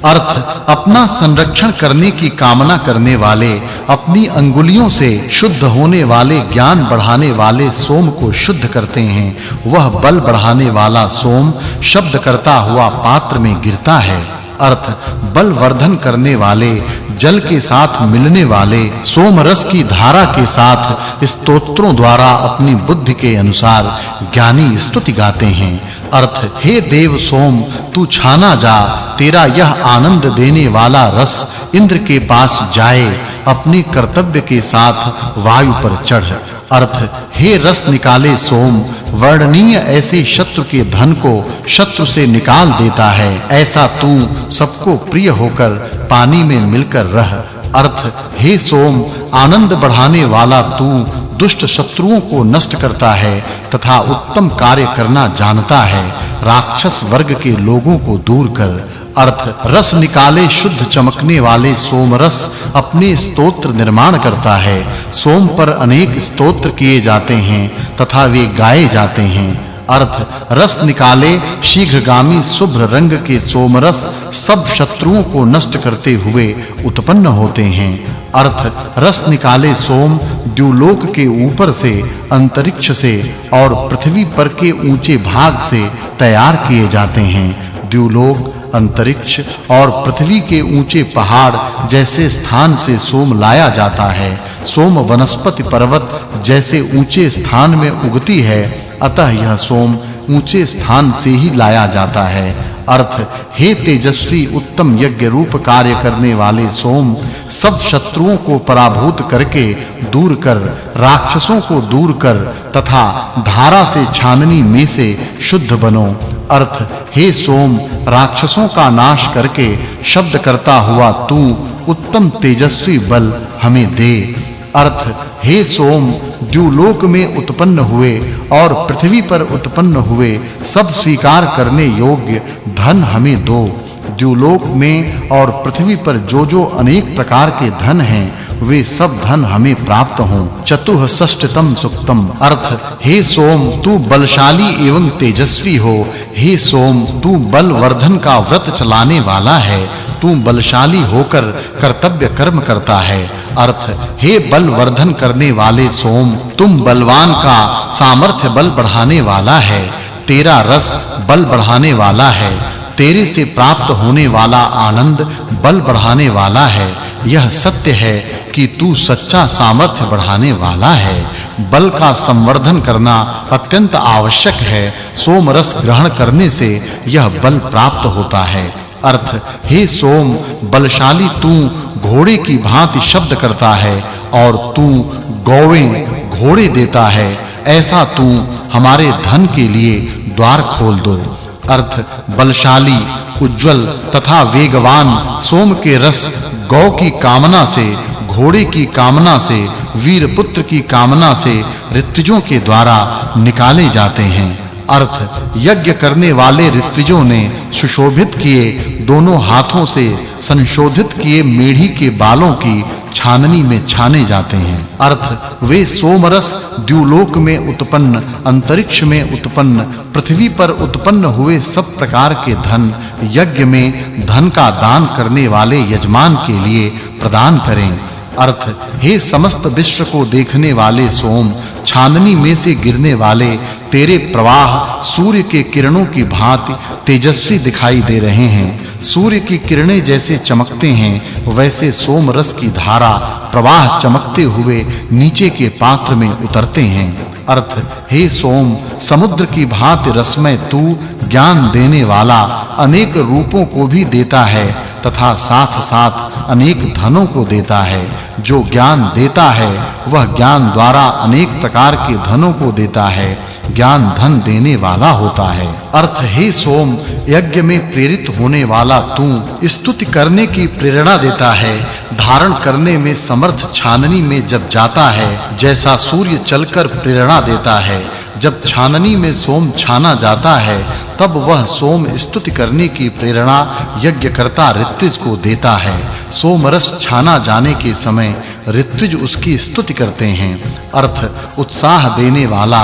अर्थ अपना संरक्षण करने की कामना करने वाले, अपनी अंगुलियों से शुद्ध होने वाले, ज्ञान बढ़ाने वाले सोम को शुद्ध करते हैं। वह बल बढ़ाने वाला सोम शब्द करता हुआ पात्र में गिरता है। अर्थ बल वर्धन करने वाले, जल के साथ मिलने वाले सोम रस की धारा के साथ स्तोत्रों द्वारा अपनी बुद्धि के अनुसार ज्ञानी स्तुति गाते हैं। अर्थ हे देव सोम, तू छाना जा, तेरा यह आनंद देने वाला रस इंद्र के पास जाए, अपने कर्तव्य के साथ वायु पर चढ़। अर्थ हे रस निकाले सोम, वर्णनीय ऐसे शत्रु के धन को शत्रु से निकाल देता है, ऐसा तू सबको प्रिय होकर पानी में मिलकर रह। अर्थ हे सोम, आनंद बढ़ाने वाला तू दुष्ट शत्रुओं को नष्ट करता है तथा उत्तम कार्य करना जानता है, राक्षस वर्ग के लोगों को दूर कर। अर्थ रस निकाले शुद्ध चमकने वाले सोम रस अपने स्तोत्र निर्माण करता है। सोम पर अनेक स्तोत्र किए जाते हैं तथा वे गाए जाते हैं। अर्थ रस निकाले शीघ्रगामी शुभ्र रंग के सोम रस सब शत्रुओं को नष्ट करते हुए उत्पन्न होते हैं। अर्थ रस निकाले सोम द्युलोक के ऊपर से, अंतरिक्ष से और पृथ्वी पर के ऊंचे भाग से तैयार किए जाते हैं। द्युलोक, अंतरिक्ष और पृथ्वी के ऊंचे पहाड़ जैसे स्थान से सोम लाया जाता है। सोम वनस्पति पर्वत जैसे ऊंचे स्थान में उगती है, अतः यह सोम ऊंचे स्थान से ही लाया जाता है। अर्थ हे तेजस्वी उत्तम यज्ञ रूप कार्य करने वाले सोम, सब शत्रुओं को पराभूत करके दूर कर, राक्षसों को दूर कर तथा धारा से छाननी में से शुद्ध बनो। अर्थ हे सोम, राक्षसों का नाश करके शब्द करता हुआ तू उत्तम तेजस्वी बल हमें दे। अर्थ हे सोम, द्युलोक में उत्पन्न हुए और पृथ्वी पर उत्पन्न हुए सब स्वीकार करने योग्य धन हमें दो। द्युलोक में और पृथ्वी पर जो अनेक प्रकार के धन हैं, वे सब धन हमें प्राप्त हों। चतुःषष्ठतम सुक्तम। अर्थ हे सोम, तू बलशाली एवं तेजस्वी हो। हे सोम, तू बल वर्धन का व्रत चलाने वाला है। तू बलशाली होकर कर्तव्य कर्म करता है। अर्थ हे बल वर्धन करने वाले सोम, तुम बलवान का सामर्थ्य बल बढ़ाने वाला है। तेरा रस बल बढ़ाने वाला है। तेरे से प्राप्त होने वाला आनंद बल बढ़ाने वाला है। यह सत्य है कि तू सच्चा सामर्थ्य बढ़ाने वाला है। बल का संवर्धन करना अत्यंत आवश्यक है। सोम रस ग्रहण करने से यह बल प्राप्त होता है। अर्थ हे सोम, बलशाली तू घोड़े की भांति शब्द करता है और तू गौवें घोड़े देता है, ऐसा तू हमारे धन के लिए द्वार खोल दो। अर्थ बलशाली, उज्जवल तथा वेगवान सोम के रस गौ की कामना से, घोड़े की कामना से, वीर पुत्र की कामना से ऋत्विजों के द्वारा निकाले जाते हैं। अर्थ यज्ञ करने वाले ऋत्विजों ने सुशोभित किए दोनों हाथों से संशोधित किए मेढ़ी के बालों की छाननी में छाने जाते हैं। अर्थ वे सोमरस द्युलोक में उत्पन्न, अंतरिक्ष में उत्पन्न, पृथ्वी पर उत्पन्न हुए सब प्रकार के धन यज्ञ में धन का दान करने वाले यजमान के लिए प्रदान करें। अर्थ हे समस्त विश्व को देखने वाले सोम, छाननी में से गिरने वाले तेरे प्रवाह सूर्य के किरणों की भांति तेजस्वी दिखाई दे रहे हैं। सूर्य की किरणें जैसे चमकते हैं, वैसे सोम रस की धारा प्रवाह चमकते हुए नीचे के पात्र में उतरते हैं। अर्थ हे सोम, समुद्र की भांति रसमय तू ज्ञान देने वाला अनेक रूपों को भी देता है तथा साथ-साथ अनेक धनों को देता है। जो ज्ञान देता है वह ज्ञान द्वारा अनेक प्रकार के धनों को देता है। ज्ञान धन देने वाला होता है। अर्थ हे सोम, यज्ञ में प्रेरित होने वाला तू स्तुति करने की प्रेरणा देता है। धारण करने में समर्थ छाननी में जब जाता है, जैसा सूर्य चलकर प्रेरणा देता है। जब छाननी में सोम छाना जाता है, तब वह सोम स्तुति करने की प्रेरणा यज्ञकर्ता ऋत्विज को देता है। सोम रस छाना जाने के समय ऋत्विज उसकी स्तुति करते हैं। अर्थ उत्साह देने वाला,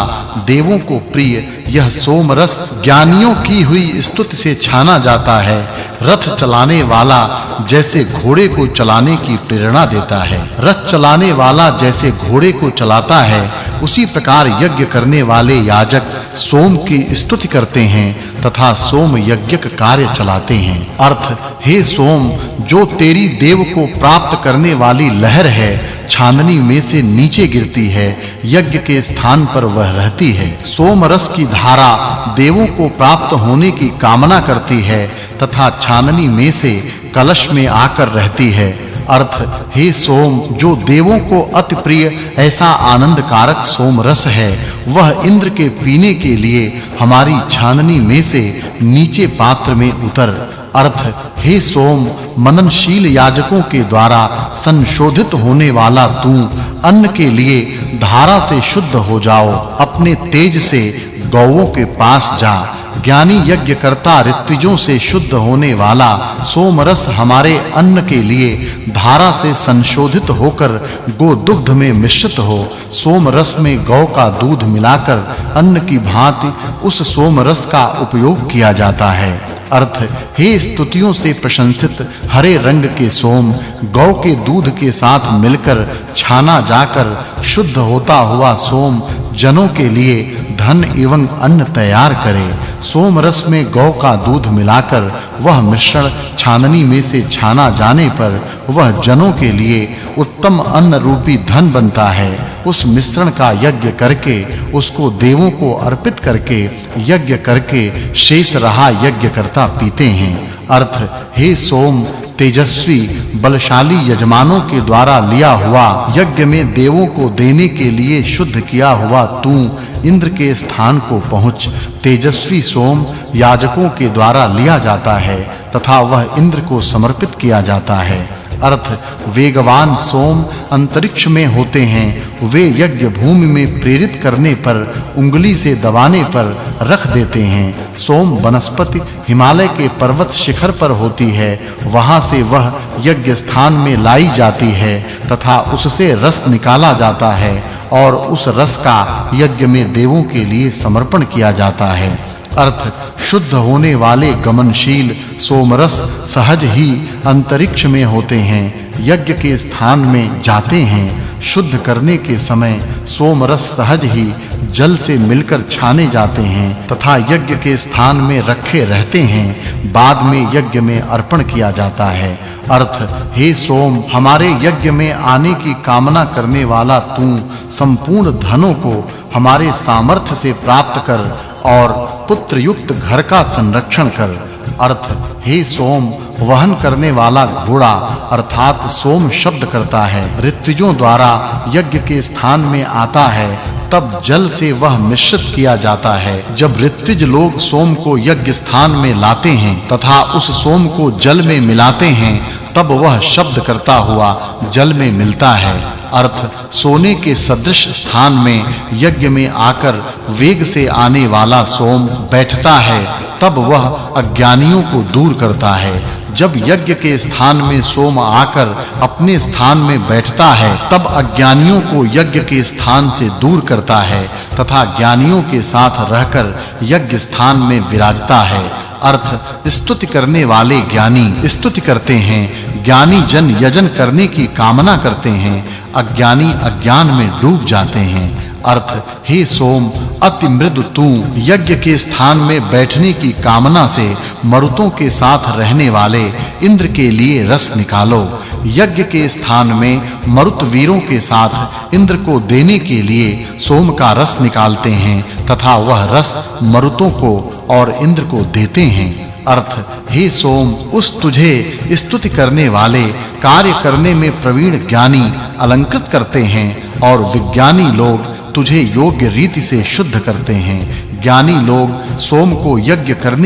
देवों को प्रिय यह सोम रस ज्ञानियों की हुई स्तुति से छाना जाता है। रथ चलाने वाला जैसे घोड़े को चलाने की प्रेरणा देता है, रथ चलाने वाला जैसे घोड़े को चलाता है, उसी प्रकार यज्ञ करने वाले याजक सोम की स्तुति करते हैं तथा सोम यज्ञक कार्य चलाते हैं। अर्थ हे सोम, जो तेरी देव को प्राप्त करने वाली लहर है, छाननी में से नीचे गिरती है, यज्ञ के स्थान पर वह रहती है। सोम रस की धारा देवों को प्राप्त होने की कामना करती है तथा छाननी में से कलश में आकर रहती है। अर्थ हे सोम, जो देवों को अति प्रिय ऐसा आनंद कारक सोम रस है, वह इंद्र के पीने के लिए हमारी छाननी में से नीचे पात्र में उतर। अर्थ हे सोम, मननशील याजकों के द्वारा संशोधित होने वाला तू अन्न के लिए धारा से शुद्ध हो जाओ, अपने तेज से गौओं के पास जा। ज्ञानी यज्ञ करता ऋत्विजों से शुद्ध होने वाला सोम रस हमारे अन्न के लिए धारा से संशोधित होकर गो दुग्ध में मिश्रित हो। सोम रस में गौ का दूध मिलाकर अन्न की भांति उस सोम रस का उपयोग किया जाता है। अर्थ हे स्तुतियों से प्रशंसित हरे रंग के सोम, गौ के दूध के साथ मिलकर छाना जाकर शुद्ध होता हुआ सोम जनों के लिए धन एवं अन्न तैयार करे। सोम रस में गौ का दूध मिलाकर वह मिश्रण छाननी में से छाना जाने पर वह जनों के लिए उत्तम अन्न रूपी धन बनता है। उस मिश्रण का यज्ञ करके उसको देवों को अर्पित करके यज्ञ करके शेष रहा यज्ञ करता पीते हैं। अर्थ हे सोम, तेजस्वी बलशाली यजमानों के द्वारा लिया हुआ यज्ञ में देवों को देने के लिए शुद्ध किया हुआ तू इंद्र के स्थान को पहुँच। तेजस्वी सोम याजकों के द्वारा लिया जाता है तथा वह इंद्र को समर्पित किया जाता है। अर्थ वेगवान सोम अंतरिक्ष में होते हैं, वे यज्ञ भूमि में प्रेरित करने पर उंगली से दबाने पर रख देते हैं। सोम वनस्पति हिमालय के पर्वत शिखर पर होती है, वहां से वह यज्ञ स्थान में लाई जाती है तथा उससे रस निकाला जाता है और उस रस का यज्ञ में देवों के लिए समर्पण किया जाता है। अर्थ शुद्ध होने वाले गमनशील सोमरस सहज ही अंतरिक्ष में होते हैं, यज्ञ के स्थान में जाते हैं। शुद्ध करने के समय सोमरस सहज ही जल से मिलकर छाने जाते हैं तथा यज्ञ के स्थान में रखे रहते हैं, बाद में यज्ञ में अर्पण किया जाता है। अर्थ हे सोम, हमारे यज्ञ में आने की कामना करने वाला तू संपूर्ण धनों को हमारे सामर्थ्य से प्राप्त कर और पुत्र युक्त घर का संरक्षण कर। अर्थ हे सोम, वहन करने वाला घोड़ा अर्थात सोम शब्द करता है, ऋत्विजों द्वारा यज्ञ के स्थान में आता है, तब जल से वह मिश्रित किया जाता है। जब ऋत्विज लोग सोम को यज्ञ स्थान में लाते हैं तथा उस सोम को जल में मिलाते हैं, तब वह शब्द करता हुआ जल में मिलता है। अर्थ सोने के सदृश स्थान में यज्ञ में आकर वेग से आने वाला सोम बैठता है, तब वह अज्ञानियों को दूर करता है। जब यज्ञ के स्थान में सोम आकर अपने स्थान में बैठता है, तब अज्ञानियों को यज्ञ के स्थान से दूर करता है तथा ज्ञानियों के साथ रहकर यज्ञ स्थान में विराजता है। अर्थ स्तुति करने वाले ज्ञानी स्तुति करते हैं, ज्ञानी जन यजन करने की कामना करते हैं, अज्ञानी अज्ञान में डूब जाते हैं। अर्थ हे सोम, अति मृदु तू यज्ञ के स्थान में बैठने की कामना से मरुतों के साथ रहने वाले इंद्र के लिए रस निकालो। यज्ञ के स्थान में मरुत वीरों के साथ इंद्र को देने के लिए सोम का रस निकालते हैं तथा वह रस मरुतों को और इंद्र को देते हैं। अर्थ हे सोम, उस तुझे स्तुति करने वाले कार्य करने में प्रवीण ज्ञानी अलंकृत करते हैं और विज्ञानी लोग तुझे योग्य रीति से शुद्ध करते हैं। ज्ञानी लोग सोम को यज्ञ करने